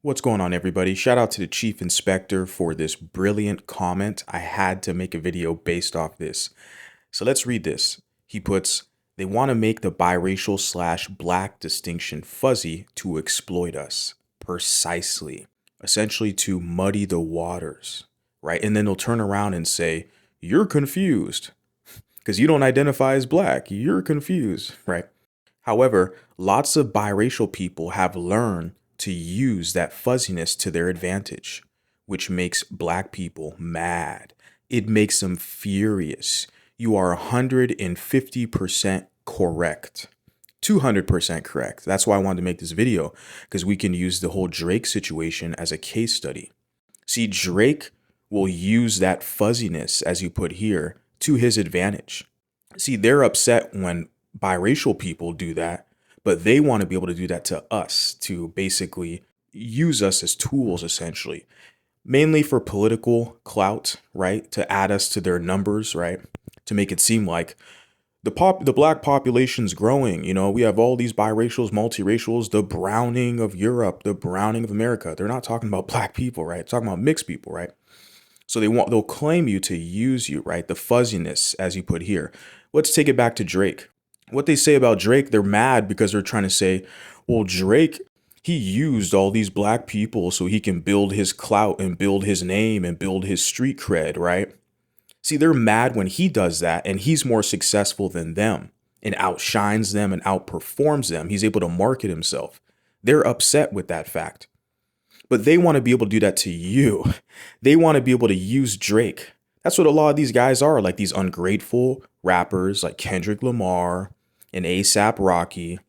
What's going on, everybody? Shout out to the Chief Inspector for this brilliant comment. I had to make a video based off this. So let's read this. He puts, they want to make the biracial slash black distinction fuzzy to exploit us. Precisely. Essentially to muddy the waters, right? And then they'll turn around and say, you're confused because you don't identify as black. You're confused, right? However, lots of biracial people have learned to use that fuzziness to their advantage, which makes black people mad. It makes them furious. You are 150% correct. 200% correct. That's why I wanted to make this video, because we can use the whole Drake situation as a case study. See, Drake will use that fuzziness, as you put here, to his advantage. See, they're upset when biracial people do that, but they want to be able to do that to us, to basically use us as tools, essentially, mainly for political clout, right? To add us to their numbers, right? To make it seem like the black population's growing. You know, we have all these biracials, multiracials, the browning of Europe, the browning of America. They're not talking about black people, right? They're talking about mixed people, right? So they'll claim you to use you, right? The fuzziness, as you put here. Let's take it back to Drake. What they say about Drake, they're mad because they're trying to say, well, Drake, he used all these black people so he can build his clout and build his name and build his street cred, right? See, they're mad when he does that and he's more successful than them and outshines them and outperforms them. He's able to market himself. They're upset with that fact. But they want to be able to do that to you. They want to be able to use Drake. That's what a lot of these guys are, like these ungrateful rappers like Kendrick Lamar and A$AP Rocky.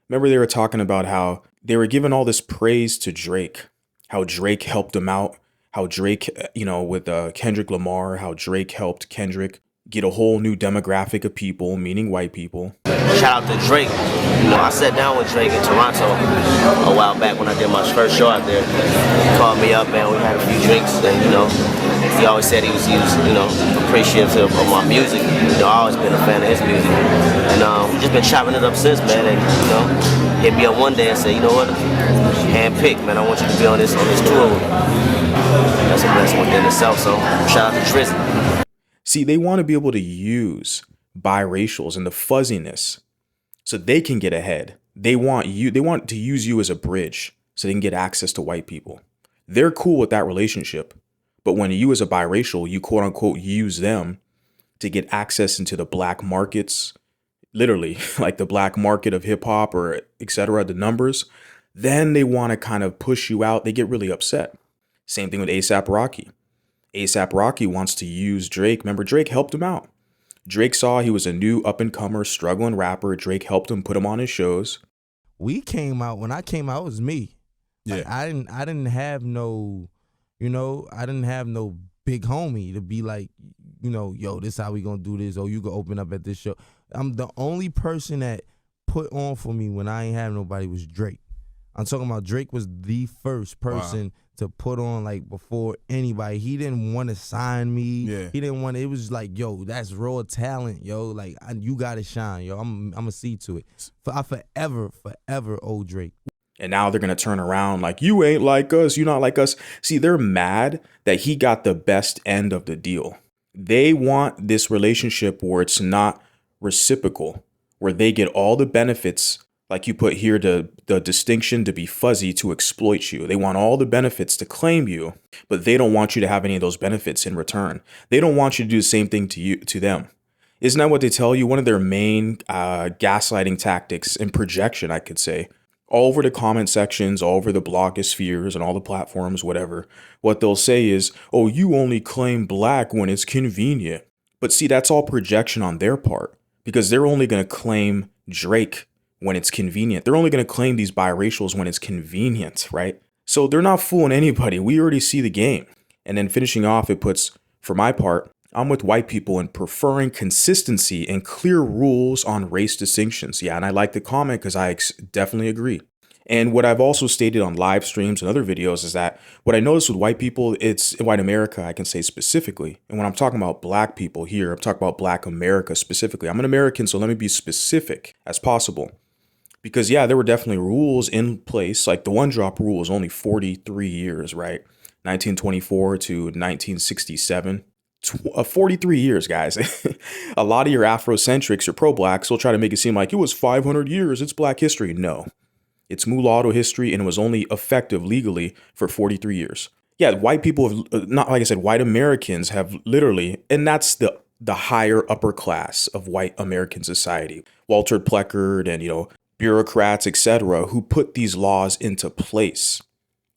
Remember they were talking about how they were giving all this praise to Drake, how Drake helped him out, how Drake, with Kendrick Lamar, how Drake helped Kendrick get a whole new demographic of people, meaning white people. Shout out to Drake. I sat down with Drake in Toronto a while back when I did my first show out there. He called me up, and we had a few drinks, and he always said he was appreciative of my music. I've always been a fan of his music, and we've just been chopping it up since, man. And hit me up one day and said, you know what, handpicked, man. I want you to be on this tour with me. That's a blessing within itself. So shout out to Drizzy. See, they want to be able to use biracials and the fuzziness so they can get ahead. They want to use you as a bridge so they can get access to white people. They're cool with that relationship. But when you as a biracial, you quote unquote use them to get access into the black markets, literally like the black market of hip hop or etc., the numbers, then they want to kind of push you out. They get really upset. Same thing with A$AP Rocky. A$AP Rocky wants to use Drake. Remember, Drake helped him out. Drake saw he was a new up-and-comer, struggling rapper. Drake helped him, put him on his shows. When I came out, it was me. Yeah. Like, I didn't have no, I didn't have no big homie to be like, yo, this how we gonna do this, or you can open up at this show. I'm the only person that put on for me when I ain't have nobody was Drake. I'm talking about Drake was the first person to put on, like, before anybody. He didn't want to sign me. Yeah. He didn't want to. It was like, yo, that's raw talent, yo. Like, you got to shine, yo. I'm going to see to it. I forever owe Drake. And now they're going to turn around like, you ain't like us. You not like us. See, they're mad that he got the best end of the deal. They want this relationship where it's not reciprocal, where they get all the benefits, like you put here, the distinction to be fuzzy to exploit you. They want all the benefits to claim you, but they don't want you to have any of those benefits in return. They don't want you to do the same thing to them. Isn't that what they tell you? One of their main gaslighting tactics and projection, I could say, all over the comment sections, all over the blogospheres and all the platforms, whatever, what they'll say is, oh, you only claim black when it's convenient. But see, that's all projection on their part, because they're only going to claim Drake when it's convenient. They're only going to claim these biracials when it's convenient, right? So they're not fooling anybody. We already see the game. And then finishing off, it puts, for my part, I'm with white people in preferring consistency and clear rules on race distinctions. Yeah, and I like the comment because I definitely agree. And what I've also stated on live streams and other videos is that what I notice with white people, it's in white America, I can say specifically. And when I'm talking about black people here, I'm talking about black America specifically. I'm an American, so let me be specific as possible. Because yeah, there were definitely rules in place. Like the one drop rule was only 43 years, right? 1924 to 1967. 43 years, guys. A lot of your Afrocentrics or pro-blacks will try to make it seem like it was 500 years. It's black history. No, it's mulatto history, and it was only effective legally for 43 years. Yeah, white people have, not like I said, white Americans have literally, and that's the higher upper class of white American society. Walter Pleckard and, bureaucrats, etc., who put these laws into place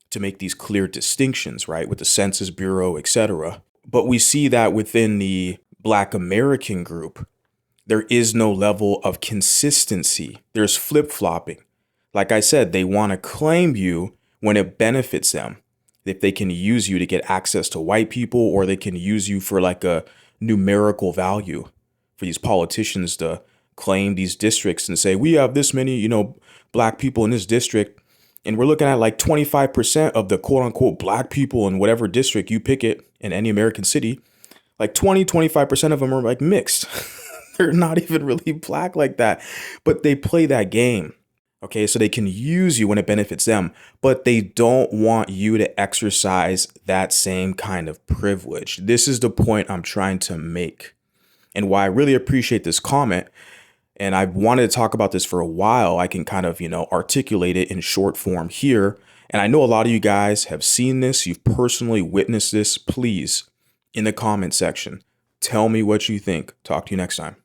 to make these clear distinctions, right, with the Census Bureau, etc. But we see that within the Black American group, there is no level of consistency. There's flip-flopping. Like I said, they want to claim you when it benefits them. If they can use you to get access to white people, or they can use you for like a numerical value for these politicians to claim these districts and say, we have this many, black people in this district. And we're looking at like 25% of the quote unquote black people in whatever district you pick it in any American city, like 25% of them are like mixed. They're not even really black like that, but they play that game. Okay, so they can use you when it benefits them, but they don't want you to exercise that same kind of privilege. This is the point I'm trying to make, and why I really appreciate this comment. And I wanted to talk about this for a while. I can kind of, articulate it in short form here. And I know a lot of you guys have seen this. You've personally witnessed this. Please, in the comment section, tell me what you think. Talk to you next time.